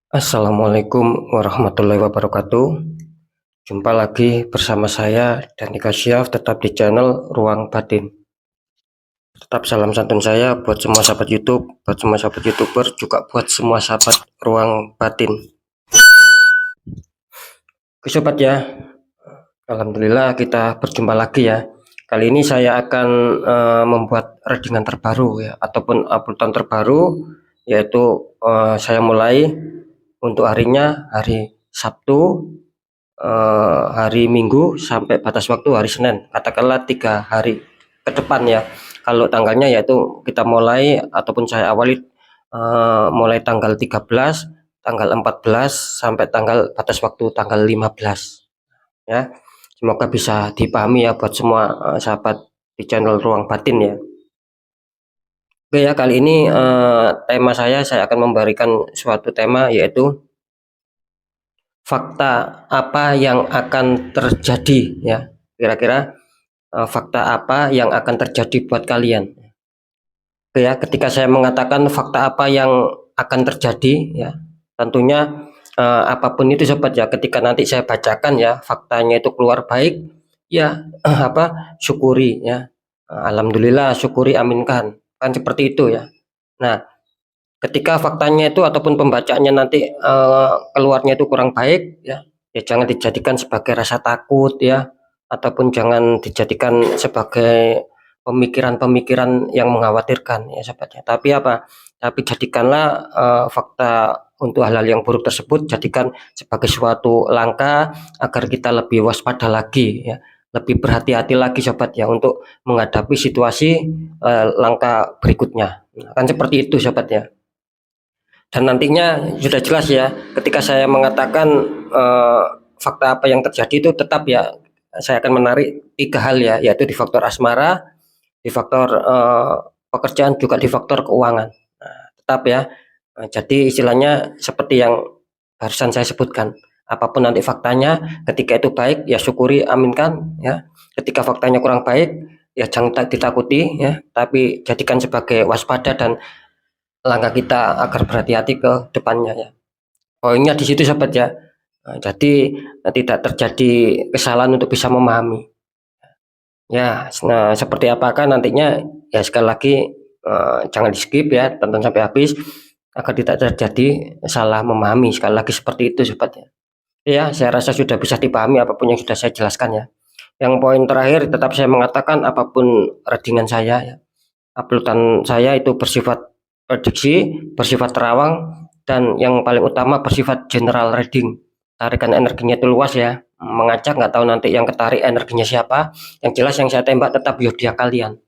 Assalamualaikum warahmatullahi wabarakatuh. Jumpa lagi bersama saya Danika Syaf, tetap di channel Ruang Batin. Tetap salam santun saya buat semua sahabat YouTube, buat semua sahabat YouTuber, juga buat semua sahabat Ruang Batin. Oke sobat ya, alhamdulillah kita berjumpa lagi ya. Kali ini saya akan membuat readingan terbaru ya, ataupun uploadan terbaru, yaitu saya mulai untuk harinya hari Sabtu, hari Minggu sampai batas waktu hari Senin, katakanlah 3 hari ke depan ya. Kalau tanggalnya yaitu kita mulai ataupun saya awali mulai tanggal 13, tanggal 14 sampai tanggal batas waktu tanggal 15 ya. Semoga bisa dipahami ya buat semua sahabat di channel Ruang Batin ya. Oke ya, kali ini tema saya akan memberikan suatu tema, yaitu fakta apa yang akan terjadi ya. Kira-kira fakta apa yang akan terjadi buat kalian. Oke ya, ketika saya mengatakan fakta apa yang akan terjadi ya, tentunya apapun itu sobat ya, ketika nanti saya bacakan ya faktanya itu keluar baik ya, syukuri ya, alhamdulillah, syukuri, aminkan, kan seperti itu ya. Nah, ketika faktanya itu ataupun pembacaannya nanti keluarnya itu kurang baik ya, ya jangan dijadikan sebagai rasa takut ya, ataupun jangan dijadikan sebagai pemikiran-pemikiran yang mengkhawatirkan ya sobatnya. Tapi apa? Tapi jadikanlah fakta untuk hal-hal yang buruk tersebut, jadikan sebagai suatu langkah agar kita lebih waspada lagi ya, lebih berhati-hati lagi sobat ya, untuk menghadapi situasi langkah berikutnya. Kan seperti itu sobat ya. Dan nantinya sudah jelas ya, ketika saya mengatakan eh, fakta apa yang terjadi itu, tetap ya saya akan menarik 3 hal ya, yaitu di faktor asmara, di faktor pekerjaan, juga di faktor keuangan. Nah, tetap ya. Jadi istilahnya seperti yang barusan saya sebutkan, apapun nanti faktanya, ketika itu baik ya syukuri, aminkan ya. Ketika faktanya kurang baik ya jangan ditakuti ya, tapi jadikan sebagai waspada dan langkah kita agar berhati-hati ke depannya ya. Poinnya di situ sobat ya. Jadi tidak terjadi kesalahan untuk bisa memahami. Ya, nah seperti apakah nantinya ya, sekali lagi jangan di skip ya, tonton sampai habis agar tidak terjadi salah memahami. Sekali lagi seperti itu sobat ya. Ya, saya rasa sudah bisa dipahami apapun yang sudah saya jelaskan ya. Yang poin terakhir, tetap saya mengatakan apapun readingan saya ya, uploadan saya itu bersifat prediksi, bersifat terawang, dan yang paling utama bersifat general reading. Tarikan energinya itu luas ya, mengacak, nggak tahu nanti yang ketarik energinya siapa. Yang jelas yang saya tembak tetap zodiak kalian.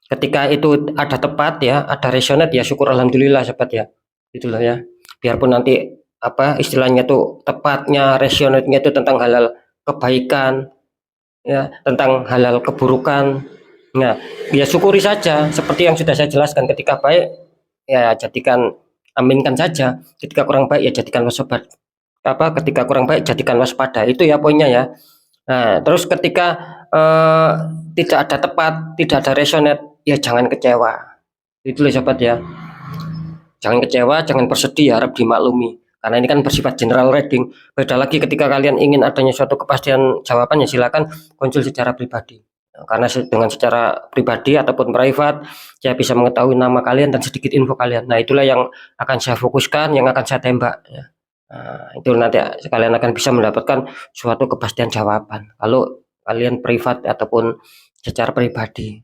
Ketika itu ada tepat ya, ada resonate ya, syukur alhamdulillah sobat ya. Itulah ya. Biarpun nanti apa istilahnya tuh tepatnya resonate-nya itu tentang halal kebaikan ya, tentang halal keburukan. Nah, ya syukuri saja seperti yang sudah saya jelaskan. Ketika baik ya jadikan, aminkan saja. Ketika kurang baik ya jadikan waspada. Ketika kurang baik jadikan waspada. Itu ya poinnya ya. Nah, terus ketika eh, tidak ada tepat, tidak ada resonate, ya jangan kecewa. Itu loh sobat ya. Jangan kecewa, jangan bersedih, harap dimaklumi. Karena ini kan bersifat general reading. Beda lagi ketika kalian ingin adanya suatu kepastian jawaban, ya silakan konsul secara pribadi. Karena dengan secara pribadi ataupun private, saya bisa mengetahui nama kalian dan sedikit info kalian. Nah, itulah yang akan saya fokuskan, yang akan saya tembak. Ya. Nah, itu nanti kalian akan bisa mendapatkan suatu kepastian jawaban. Kalau kalian privat ataupun secara pribadi.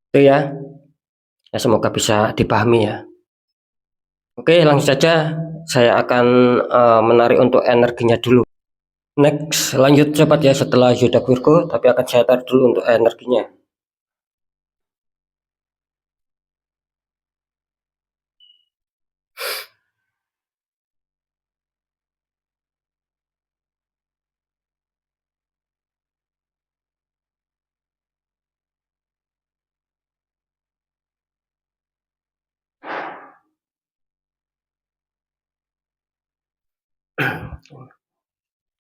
Itu ya. Ya, semoga bisa dipahami ya. Oke, langsung saja saya akan menarik untuk energinya dulu. Next, lanjut sobat ya, setelah zodiak Virgo, tapi akan saya tarik dulu untuk energinya.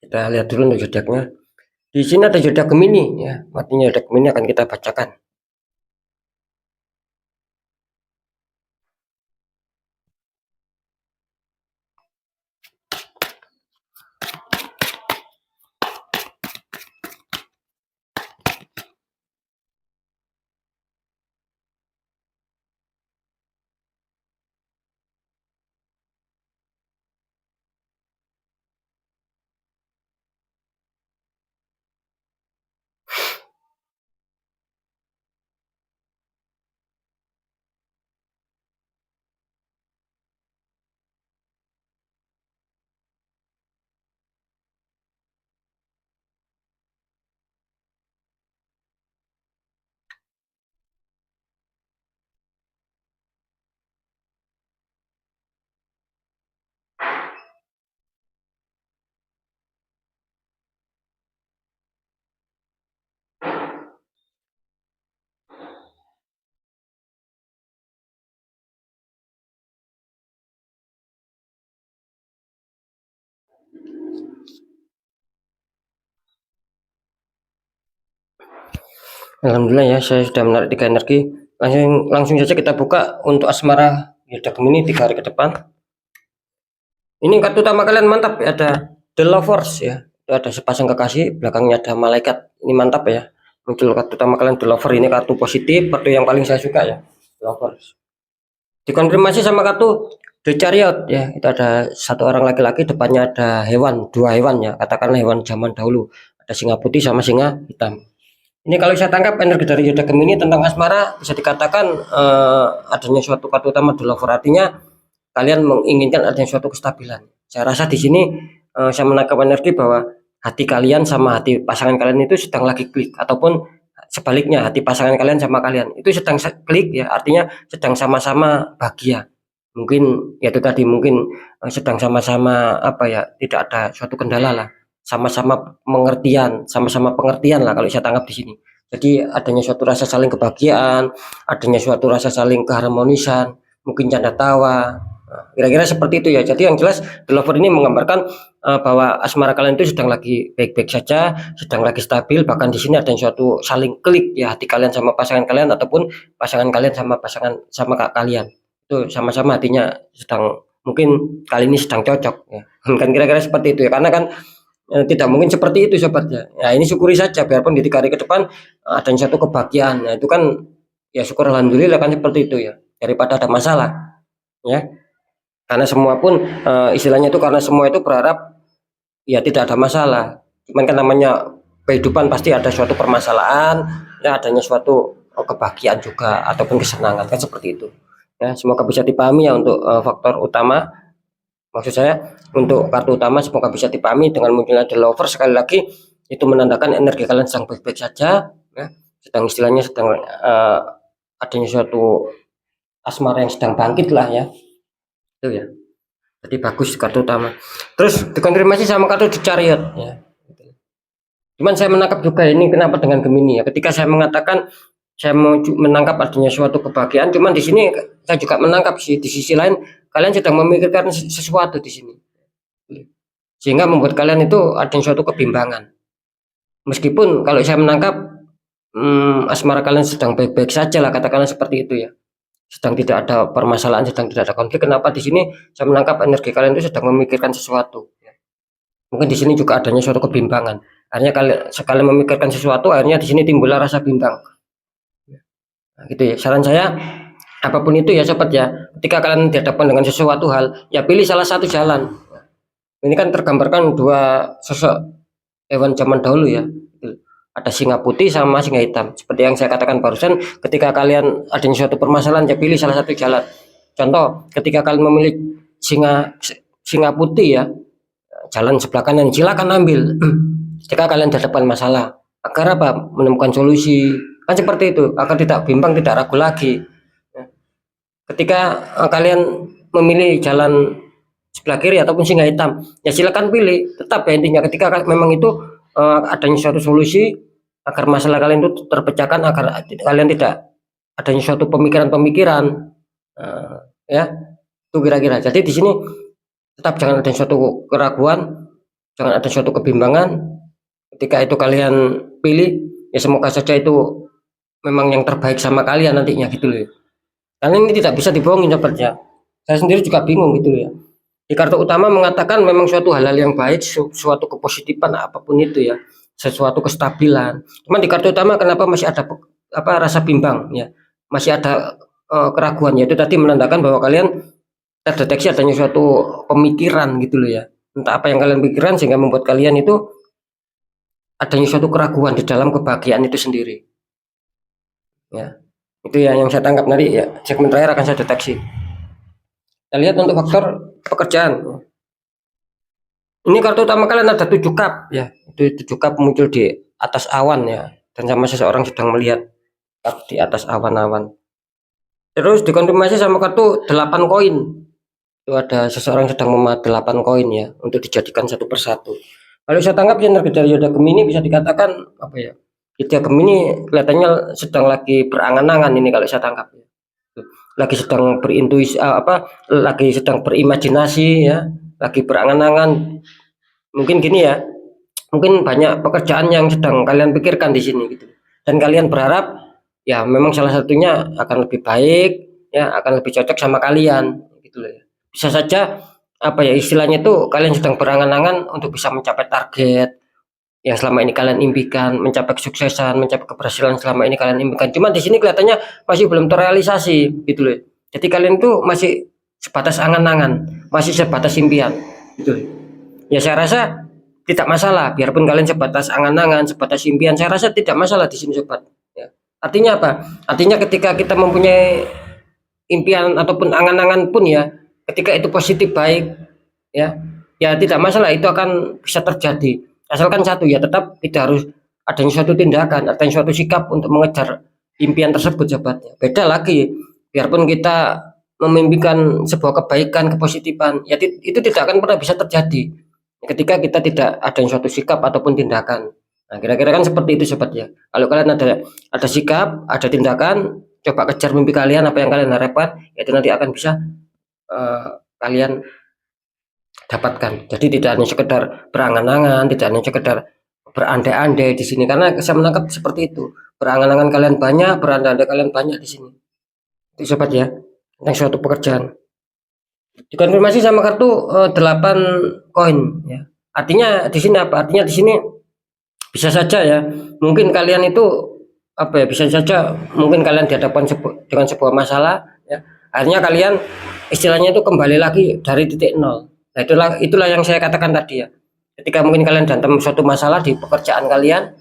Kita lihat dulu untuk zodiaknya. Di sini ada zodiak Gemini ya, artinya zodiak Gemini akan kita bacakan. Alhamdulillah ya, saya sudah menarik 3 energi. Langsung saja kita buka untuk asmara Yoda Gemini 3 hari ke depan. Ini kartu utama kalian mantap ya, ada The Lovers ya. Itu ada sepasang kekasih, belakangnya ada malaikat. Ini mantap ya. Muncul kartu utama kalian The Lover, ini kartu positif, kartu yang paling saya suka ya, Lovers. Dikonfirmasi sama kartu The Chariot ya, itu ada satu orang laki-laki, depannya ada hewan, 2 hewan ya, katakanlah hewan zaman dahulu. Ada singa putih sama singa hitam. Ini kalau saya tangkap energi dari Yoda Gemini tentang asmara bisa dikatakan adanya suatu kartu utama The Lover, artinya kalian menginginkan adanya suatu kestabilan. Saya rasa di sini saya menangkap energi bahwa hati kalian sama hati pasangan kalian itu sedang lagi klik, ataupun sebaliknya hati pasangan kalian sama kalian itu sedang klik ya, artinya sedang sama-sama bahagia. Mungkin ya itu tadi, mungkin sedang sama-sama apa ya, tidak ada suatu kendala lah, sama-sama pengertian lah kalau saya tangkap di sini. Jadi adanya suatu rasa saling kebahagiaan, adanya suatu rasa saling keharmonisan, mungkin canda tawa. Kira-kira seperti itu ya. Jadi yang jelas The Lover ini menggambarkan bahwa asmara kalian itu sedang lagi baik-baik saja, sedang lagi stabil. Bahkan di sini ada suatu saling klik ya, hati kalian sama pasangan kalian, ataupun pasangan kalian sama pasangan sama kalian. Itu sama-sama hatinya sedang, mungkin kali ini sedang cocok ya. Kan kira-kira seperti itu ya. Karena kan tidak mungkin seperti itu sobat ya. Ya ini syukuri saja, biarpun di 3 hari ke depan ada satu kebahagiaan. Nah, itu kan ya syukur, alhamdulillah kan seperti itu ya. Daripada ada masalah ya. Karena semua pun istilahnya itu, karena semua itu berharap ya tidak ada masalah. Cuman kan namanya kehidupan pasti ada suatu permasalahan, ya adanya suatu kebahagiaan juga ataupun kesenangan, kan seperti itu. Ya, semoga bisa dipahami ya untuk faktor utama. Maksud saya untuk kartu utama semoga bisa dipahami dengan munculnya The Lover. Sekali lagi itu menandakan energi kalian sedang baik-baik saja ya. Sedang istilahnya sedang adanya suatu asmara yang sedang bangkit lah ya. Itu ya. Jadi bagus kartu utama. Terus dikonfirmasi sama kartu The Chariot ya. Cuman saya menangkap juga ini kenapa dengan Gemini ya. Ketika saya mengatakan saya mau menangkap adanya suatu kebahagiaan, cuman di sini saya juga menangkap sih di sisi lain kalian sedang memikirkan sesuatu di sini. Sehingga membuat kalian itu ada suatu kebimbangan. Meskipun kalau saya menangkap asmara kalian sedang baik-baik saja lah, katakanlah seperti itu ya. Sedang tidak ada permasalahan, sedang tidak ada konflik. Kenapa di sini saya menangkap energi kalian itu sedang memikirkan sesuatu. Mungkin di sini juga adanya suatu kebimbangan. Akhirnya kalian memikirkan sesuatu, akhirnya di sini timbullah rasa bimbang. Nah, gitu ya. Saran saya, apapun itu ya sobat ya, ketika kalian dihadapkan dengan sesuatu hal, ya pilih salah satu jalan. Ini kan tergambarkan 2 sosok hewan zaman dahulu ya. Ada singa putih sama singa hitam. Seperti yang saya katakan barusan, ketika kalian adanya suatu permasalahan, ya pilih salah satu jalan. Contoh, ketika kalian memilih singa putih ya, jalan sebelah kanan, silakan ambil. Jika kalian dihadapkan masalah, agar apa? Menemukan solusi. Kan seperti itu, agar tidak bimbang, tidak ragu lagi. Ketika kalian memilih jalan sebelah kiri ataupun singa hitam, ya silakan pilih. Tetap ya intinya, ketika memang itu adanya suatu solusi agar masalah kalian itu terpecahkan, agar kalian tidak adanya suatu pemikiran-pemikiran ya, itu kira-kira. Jadi di sini tetap jangan ada suatu keraguan, jangan ada suatu kebimbangan. Ketika itu kalian pilih, ya semoga saja itu memang yang terbaik sama kalian nantinya gitu loh. Karena ini tidak bisa dibohongin sobatnya. Saya sendiri juga bingung gitu loh ya. Di kartu utama mengatakan memang suatu hal-hal yang baik, suatu kepositifan apapun itu ya, sesuatu kestabilan. Cuman di kartu utama kenapa masih ada rasa bimbang ya, masih ada keraguan, yaitu tadi menandakan bahwa kalian terdeteksi adanya suatu pemikiran gitu loh ya. Entah apa yang kalian pikirkan sehingga membuat kalian itu adanya suatu keraguan di dalam kebahagiaan itu sendiri. Ya, itu ya yang saya tangkap nanti ya. Segmen terakhir akan saya deteksi. Kita lihat untuk faktor pekerjaan. Ini kartu utama kalian ada 7 cup ya. Itu 7 cup muncul di atas awan ya. Dan sama seseorang sedang melihat di atas awan-awan. Terus dikonfirmasi sama kartu 8 koin. Itu ada seseorang sedang memegang 8 koin ya, untuk dijadikan satu persatu. Kalau saya tangkap energi dari Yoda Gemini bisa dikatakan apa ya? Yoda Gemini kelihatannya sedang lagi berangan-angan ini kalau saya tangkap. Lagi sedang berintuisi lagi sedang berimajinasi ya, lagi berangan-angan. Mungkin gini ya, mungkin banyak pekerjaan yang sedang kalian pikirkan di sini gitu. Dan kalian berharap ya memang salah satunya akan lebih baik, ya akan lebih cocok sama kalian gitu loh ya. Bisa saja apa ya istilahnya itu kalian sedang berangan-angan untuk bisa mencapai target yang selama ini kalian impikan, mencapai kesuksesan, mencapai keberhasilan selama ini kalian impikan. Cuma di sini kelihatannya masih belum terrealisasi gitu loh. Jadi kalian tuh masih sebatas angan-angan, masih sebatas impian gitu loh. Ya saya rasa tidak masalah, biarpun kalian sebatas angan-angan, sebatas impian, saya rasa tidak masalah di sini sobat. Ya. Artinya apa? Artinya ketika kita mempunyai impian ataupun angan-angan pun ya, ketika itu positif baik, ya, ya tidak masalah itu akan bisa terjadi. Asalkan satu ya, tetap tidak harus adanya suatu tindakan, adanya suatu sikap untuk mengejar impian tersebut, sobat. Beda lagi, biarpun kita memimpikan sebuah kebaikan, kepositifan, ya itu tidak akan pernah bisa terjadi ketika kita tidak ada suatu sikap ataupun tindakan. Nah, kira-kira kan seperti itu sobat ya. Kalau kalian ada sikap, ada tindakan, coba kejar mimpi kalian, apa yang kalian harapkan, itu nanti akan bisa kalian dapatkan. Jadi tidak hanya sekedar berangan-angan, tidak hanya sekedar berandai-andai di sini, karena saya menangkap seperti itu. Berangan-angan kalian banyak, berandai-andai kalian banyak di sini. Itu sobat ya, tentang suatu pekerjaan. Dikonfirmasi sama kartu 8 koin ya. Artinya di sini apa? Artinya di sini bisa saja ya. Mungkin kalian itu apa ya? Bisa saja mungkin kalian dihadapkan dengan sebuah masalah ya. Akhirnya kalian istilahnya itu kembali lagi dari titik nol. Nah, itulah yang saya katakan tadi ya. Ketika mungkin kalian dalam suatu masalah di pekerjaan kalian,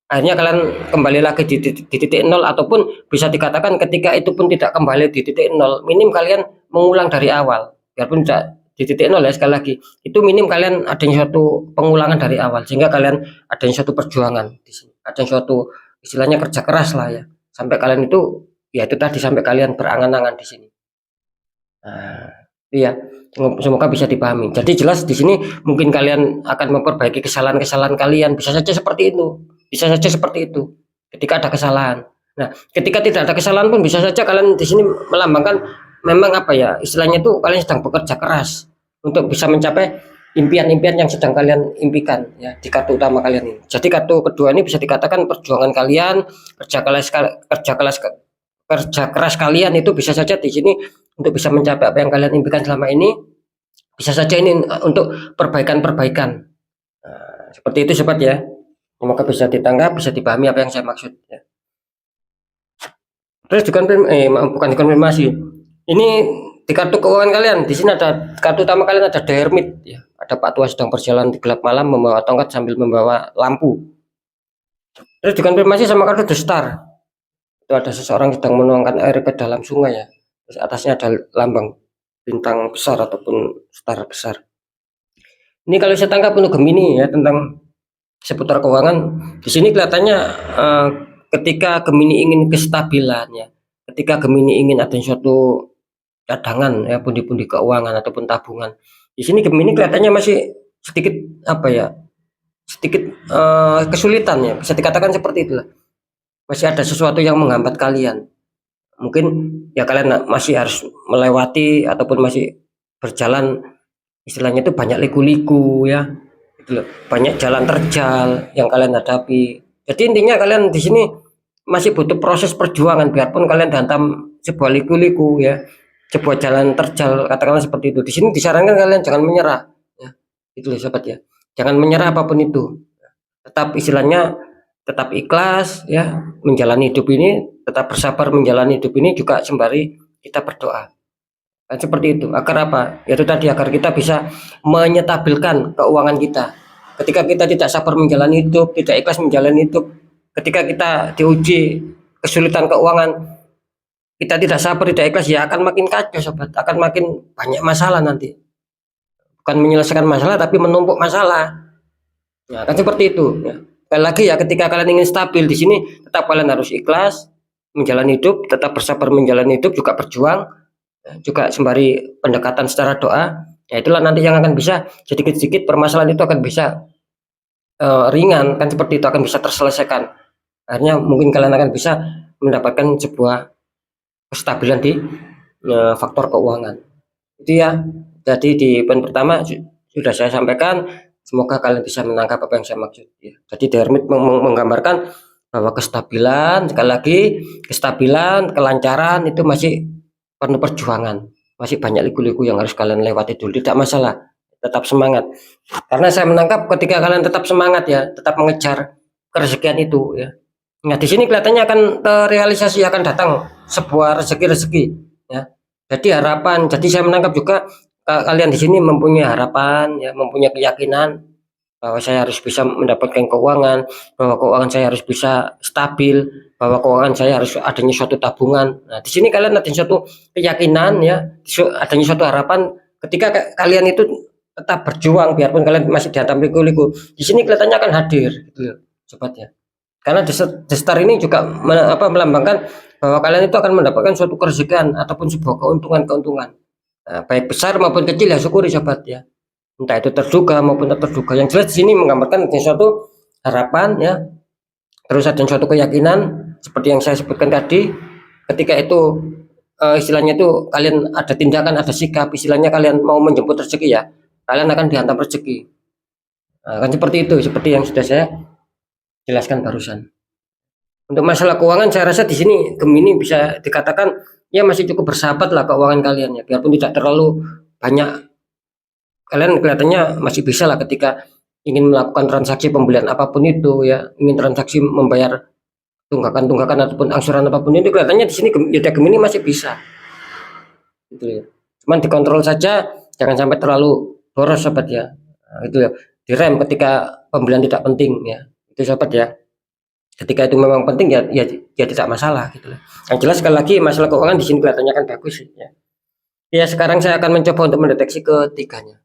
akhirnya kalian kembali lagi di titik nol, ataupun bisa dikatakan ketika itu pun tidak kembali di titik nol, minim kalian mengulang dari awal, biarpun tidak di titik nol ya, sekali lagi itu minim kalian adanya suatu pengulangan dari awal, sehingga kalian adanya suatu perjuangan di sini, ada suatu istilahnya kerja keras lah ya, sampai kalian itu ya itu tadi, sampai kalian berangan-angan di sini. Nah, iya, semoga bisa dipahami. Jadi jelas di sini mungkin kalian akan memperbaiki kesalahan-kesalahan kalian, bisa saja seperti itu. Bisa saja seperti itu. Ketika ada kesalahan. Nah, ketika tidak ada kesalahan pun bisa saja kalian di sini melambangkan memang apa ya, istilahnya itu kalian sedang bekerja keras untuk bisa mencapai impian-impian yang sedang kalian impikan ya di kartu utama kalian ini. Jadi kartu kedua ini bisa dikatakan perjuangan kalian, kerja keras kalian itu bisa saja di sini untuk bisa mencapai apa yang kalian impikan selama ini, bisa saja ini untuk perbaikan-perbaikan. Nah, seperti itu sobat ya. Semoga bisa ditangkap, bisa dipahami apa yang saya maksud ya. Terus bukan dikonfirmasi. Ini di kartu keuangan kalian, di sini ada kartu utama kalian, ada The Hermit ya. Ada Pak Tua sedang berjalan di gelap malam membawa tongkat sambil membawa lampu. Terus dikonfirmasi sama kartu The Star. Itu ada seseorang sedang menuangkan air ke dalam sungai ya. Terus atasnya ada lambang bintang besar ataupun star besar. Ini kalau saya tangkap untuk Gemini ya, tentang seputar keuangan. Di sini kelihatannya ketika Gemini ingin kestabilan ya, ketika Gemini ingin ada suatu cadangan ya, pundi-pundi keuangan ataupun tabungan. Di sini Gemini kelihatannya masih sedikit apa ya, sedikit kesulitan ya, bisa dikatakan seperti itulah. Masih ada sesuatu yang menghambat kalian. Mungkin ya kalian masih harus melewati ataupun masih berjalan, istilahnya itu banyak liku-liku ya, gitu loh. Banyak jalan terjal yang kalian hadapi. Jadi intinya kalian di sini masih butuh proses perjuangan, biarpun kalian hantam sebuah liku-liku ya, sebuah jalan terjal, katakanlah seperti itu. Di sini disarankan kalian jangan menyerah ya. Itu loh sobat ya. Jangan menyerah apapun itu. Tetap istilahnya tetap ikhlas ya menjalani hidup ini, tetap bersabar menjalani hidup ini, juga sembari kita berdoa. Kan seperti itu. Agar apa? Yaitu tadi, agar kita bisa menyetabilkan keuangan kita. Ketika kita tidak sabar menjalani hidup, tidak ikhlas menjalani hidup, ketika kita diuji kesulitan keuangan, kita tidak sabar, tidak ikhlas, ya akan makin kacau sobat, akan makin banyak masalah nanti. Bukan menyelesaikan masalah, tapi menumpuk masalah. Ya, kan seperti itu ya. Sekali lagi ya, ketika kalian ingin stabil di sini, tetap kalian harus ikhlas menjalani hidup, tetap bersabar menjalani hidup, juga berjuang, juga sembari pendekatan secara doa. Ya itulah nanti yang akan bisa sedikit-sedikit permasalahan itu akan bisa ringan, kan seperti itu, akan bisa terselesaikan. Akhirnya mungkin kalian akan bisa mendapatkan sebuah kestabilan di faktor keuangan. Itu ya. Jadi di poin pertama sudah saya sampaikan. Semoga kalian bisa menangkap apa yang saya maksud ya. Jadi The Hermit menggambarkan bahwa kestabilan, sekali lagi kestabilan, kelancaran itu masih penuh perjuangan, masih banyak liku-liku yang harus kalian lewati dulu. Tidak masalah, tetap semangat, karena saya menangkap ketika kalian tetap semangat ya, tetap mengejar kerezekian itu ya. Nah di sini kelihatannya akan terrealisasi, akan datang sebuah rezeki-rezeki ya. Jadi harapan, jadi saya menangkap juga kalian di sini mempunyai harapan ya, mempunyai keyakinan bahwa saya harus bisa mendapatkan keuangan, bahwa keuangan saya harus bisa stabil, bahwa keuangan saya harus adanya suatu tabungan. Nah, di sini kalian ada suatu keyakinan ya, adanya suatu harapan ketika kalian itu tetap berjuang biarpun kalian masih dihantam liku-liku. Di sini kelihatannya akan hadir gitu loh, sobat ya. Karena The Star ini juga melambangkan bahwa kalian itu akan mendapatkan suatu kerezekian ataupun sebuah keuntungan-keuntungan. Nah, baik besar maupun kecil ya syukuri sobat ya. Entah itu terduga maupun tak terduga. Yang jelas di sini menggambarkan suatu harapan ya. Terus ada suatu keyakinan seperti yang saya sebutkan tadi. Ketika itu istilahnya itu kalian ada tindakan, ada sikap, istilahnya kalian mau menjemput rezeki ya, kalian akan dihantam rezeki. Nah, kan seperti itu, seperti yang sudah saya jelaskan barusan. Untuk masalah keuangan saya rasa di sini Gemini bisa dikatakan ya masih cukup bersahabat lah keuangan kalian ya, biarpun tidak terlalu banyak. Kalian kelihatannya masih bisa lah ketika ingin melakukan transaksi pembelian apapun itu ya, ingin transaksi membayar tunggakan ataupun angsuran apapun itu, kelihatannya di sini Yuda Gemini masih bisa gitu ya. Cuman dikontrol saja, jangan sampai terlalu boros sobat ya. Nah, itu ya, direm ketika pembelian tidak penting ya, itu sobat ya. Ketika itu memang penting ya tidak masalah gitu loh. Yang jelas sekali lagi masalah keuangan di sini kelihatannya kan bagus ya. Ya sekarang saya akan mencoba untuk mendeteksi ketiganya.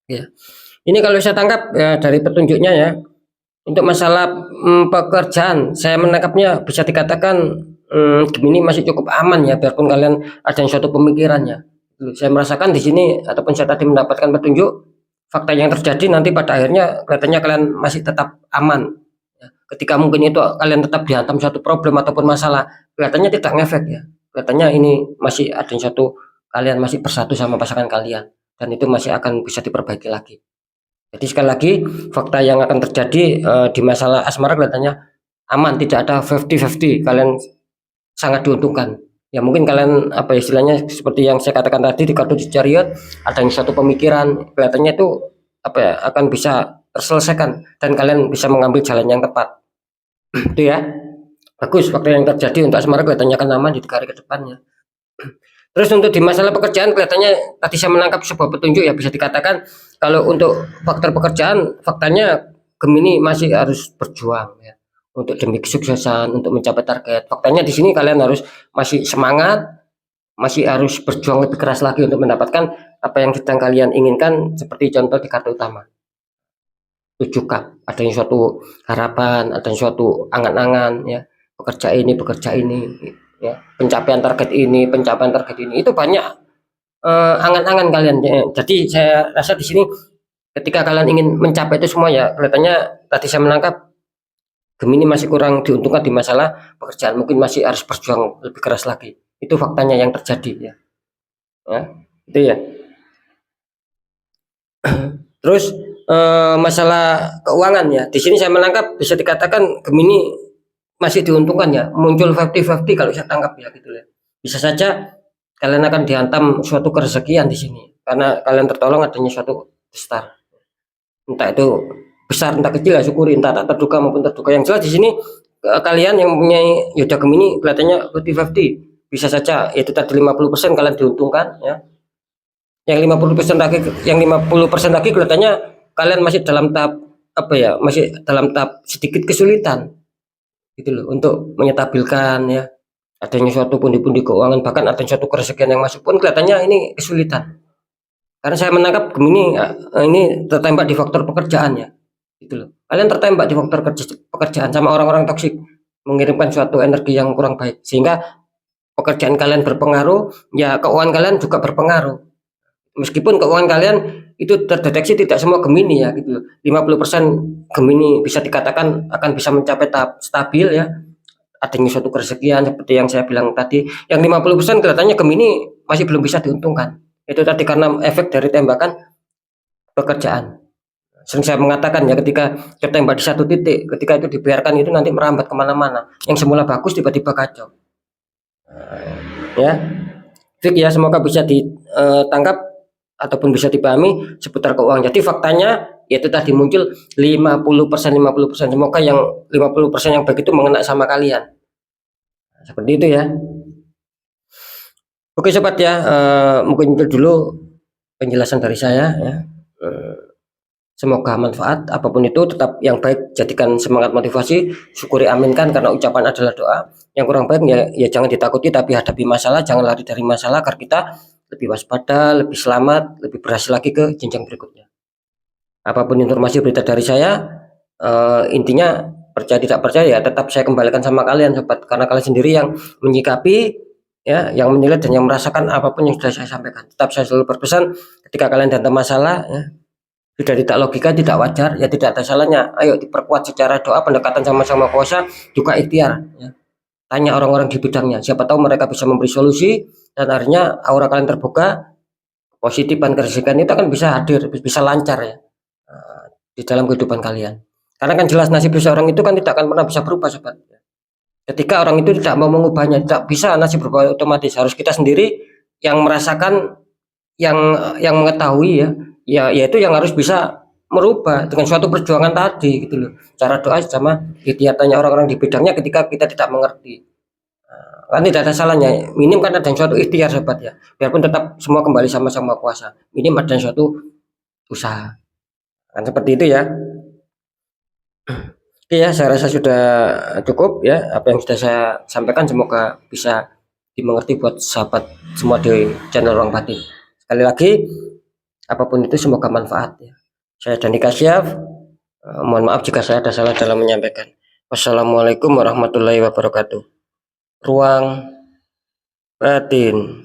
Ya. Ini kalau saya tangkap ya dari petunjuknya ya, untuk masalah pekerjaan, saya menangkapnya bisa dikatakan Gemini masih cukup aman ya, biarpun kalian ada yang suatu pemikirannya. Saya merasakan di sini ataupun saya tadi mendapatkan petunjuk fakta yang terjadi nanti pada akhirnya kelihatannya kalian masih tetap aman. Ya. Ketika mungkin itu kalian tetap dihantam suatu problem ataupun masalah, kelihatannya tidak ngefek ya. Kelihatannya ini masih ada yang satu, kalian masih bersatu sama pasangan kalian dan itu masih akan bisa diperbaiki lagi. Jadi sekali lagi fakta yang akan terjadi di masalah asmara kelihatannya aman, tidak ada 50-50, kalian sangat diuntungkan. Ya mungkin kalian apa istilahnya seperti yang saya katakan tadi di kartu di Chariot, ada yang satu pemikiran, kelihatannya itu apa ya akan bisa terselesaikan dan kalian bisa mengambil jalan yang tepat. Itu ya. Bagus fakta yang terjadi untuk asmara kelihatannya akan aman di 3 hari ke depannya. Terus untuk di masalah pekerjaan kelihatannya tadi saya menangkap sebuah petunjuk ya, bisa dikatakan kalau untuk faktor pekerjaan faktanya Gemini masih harus berjuang ya untuk demi kesuksesan, untuk mencapai target. Faktanya di sini kalian harus masih semangat, masih harus berjuang lebih keras lagi untuk mendapatkan apa yang sedang kalian inginkan, seperti contoh di kartu utama 7 cup, ada yang suatu harapan, ada yang suatu angan-angan ya, bekerja ini ya, pencapaian target ini itu banyak angan-angan kalian ya. Jadi saya rasa di sini ketika kalian ingin mencapai itu semua ya, kelihatannya tadi saya menangkap Gemini masih kurang diuntungkan di masalah pekerjaan, mungkin masih harus berjuang lebih keras lagi. Itu faktanya yang terjadi ya. Ya itu ya. Terus masalah keuangan ya, di sini saya menangkap bisa dikatakan Gemini masih diuntungkan ya, muncul 50-50 kalau saya tangkap ya gitu ya. Bisa saja kalian akan dihantam suatu kerezekian di sini karena kalian tertolong adanya suatu star. Entah itu besar entah kecil ya syukuri, entah tak terduga maupun terduga. Yang jelas di sini kalian yang mempunyai Yoda Gemini kelihatannya 50-50. Bisa saja itu tadi 50% kalian diuntungkan ya. Yang 50% lagi, yang 50% lagi kelihatannya kalian masih dalam tahap apa ya, masih dalam tahap sedikit kesulitan gitu loh untuk menyetabilkan ya, adanya suatu pundi-pundi keuangan, bahkan ada suatu kerezekian yang masuk pun kelihatannya ini kesulitan. Karena saya menangkap Gemini ini tertembak di faktor pekerjaan ya, gitu loh. Kalian tertembak di faktor pekerjaan sama orang-orang toksik, mengirimkan suatu energi yang kurang baik, sehingga pekerjaan kalian berpengaruh, ya keuangan kalian juga berpengaruh. Meskipun keuangan kalian itu terdeteksi tidak semua Gemini ya gitu. 50% Gemini bisa dikatakan akan bisa mencapai tahap stabil ya, adanya suatu kerezekian seperti yang saya bilang tadi. Yang 50% kelihatannya Gemini masih belum bisa diuntungkan. Itu tadi karena efek dari tembakan pekerjaan. Sering saya mengatakan ya, ketika ketembak di satu titik, ketika itu dibiarkan itu nanti merambat kemana-mana. Yang semula bagus tiba-tiba kacau. Ya, Fik ya, semoga bisa ditangkap ataupun bisa dipahami seputar keuangan. Jadi faktanya yaitu tadi muncul 50%, 50%. Semoga yang 50% yang baik itu mengena sama kalian. Seperti itu ya. Oke sobat ya, mungkin itu dulu penjelasan dari saya ya. Semoga manfaat, apapun itu tetap yang baik jadikan semangat motivasi, syukuri aminkan karena ucapan adalah doa. Yang kurang baik ya jangan ditakuti tapi hadapi masalah, jangan lari dari masalah agar kita lebih waspada, lebih selamat, lebih berhasil lagi ke jenjang berikutnya. Apapun informasi berita dari saya, intinya percaya tidak percaya ya tetap saya kembalikan sama kalian sobat, karena kalian sendiri yang menyikapi ya, yang menilai dan yang merasakan apapun yang sudah saya sampaikan. Tetap saya selalu berpesan ketika kalian datang masalah ya, sudah tidak logika, tidak wajar, ya tidak ada salahnya. Ayo diperkuat secara doa, pendekatan sama-sama kuasa, juga ikhtiar. Ya. Tanya orang-orang di bidangnya, siapa tahu mereka bisa memberi solusi, dan akhirnya aura kalian terbuka, positifan kerezekian itu akan bisa hadir, bisa lancar ya di dalam kehidupan kalian. Karena kan jelas nasib seseorang itu kan tidak akan pernah bisa berubah sobat. Ketika orang itu tidak mau mengubahnya, tidak bisa nasib berubah otomatis. Harus kita sendiri yang merasakan, yang mengetahui ya, yaitu yang harus bisa merubah dengan suatu perjuangan tadi gitu loh. Cara doa sama ikhtiar, tanya orang-orang di bidangnya ketika kita tidak mengerti. Kan tidak ada salahnya, minim kan ada yang suatu ikhtiar sobat ya, biarpun tetap semua kembali sama-sama kuasa, minim ada yang suatu usaha, kan seperti itu ya. Oke ya, saya rasa sudah cukup ya apa yang sudah saya sampaikan, semoga bisa dimengerti buat sahabat semua di channel Ruang Batin. Sekali lagi, apapun itu semoga manfaat ya. Saya Dani Kasyaf, mohon maaf jika saya ada salah dalam menyampaikan. Wassalamualaikum warahmatullahi wabarakatuh. Ruang Batin.